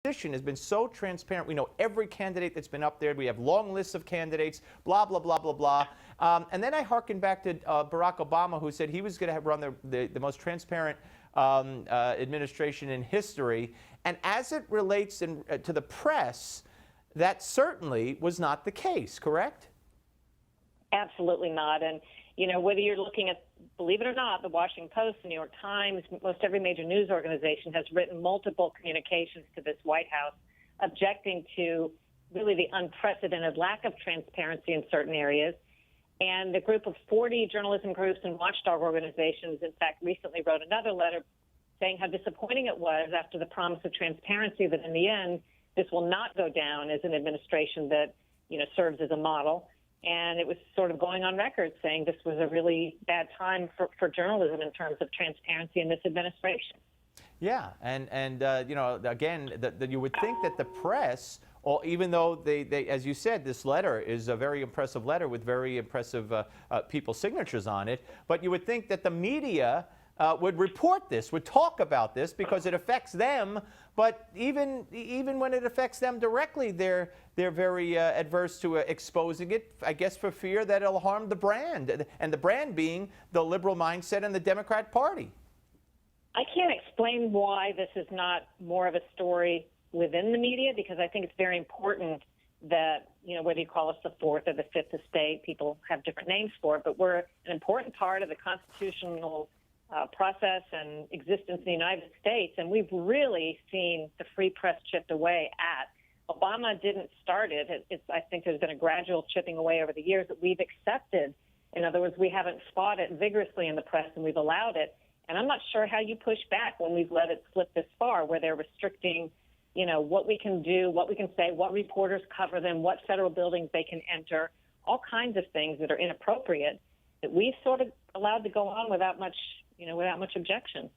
Position has been so transparent. We know every candidate that's been up there. We have long lists of candidates, blah, blah, blah, blah, blah. And then I hearken back to Barack Obama, who said he was going to run the most transparent administration in history. And as it relates to the press, that certainly was not the case, correct? Absolutely not. And, you know, whether you're looking at, believe it or not, the Washington Post, the New York Times, most every major news organization has written multiple communications to this White House objecting to really the unprecedented lack of transparency in certain areas. And a group of 40 journalism groups and watchdog organizations, in fact, recently wrote another letter saying how disappointing it was after the promise of transparency that in the end, this will not go down as an administration that, you know, serves as a model. And it was sort of going on record saying this was a really bad time for journalism in terms of transparency in this administration. Yeah, and you know, again, you would think that the press, or even though they, as you said, this letter is a very impressive letter with very impressive people's signatures on it, but you would think that the media would report this, would talk about this because it affects them. But even when it affects them directly, they're very adverse to exposing it, I guess for fear that it'll harm the brand, and the brand being the liberal mindset and the Democrat Party. I can't explain why this is not more of a story within the media, because I think it's very important that, you know, whether you call us the fourth or the fifth estate, people have different names for it, but we're an important part of the constitutional process and existence in the United States, and we've really seen the free press chipped away at. Obama didn't start it. I think there's been a gradual chipping away over the years that we've accepted. In other words, we haven't fought it vigorously in the press, and we've allowed it. And I'm not sure how you push back when we've let it slip this far, where they're restricting, you know, what we can do, what we can say, what reporters cover them, what federal buildings they can enter, all kinds of things that are inappropriate that we've sort of allowed to go on without much, without much objection.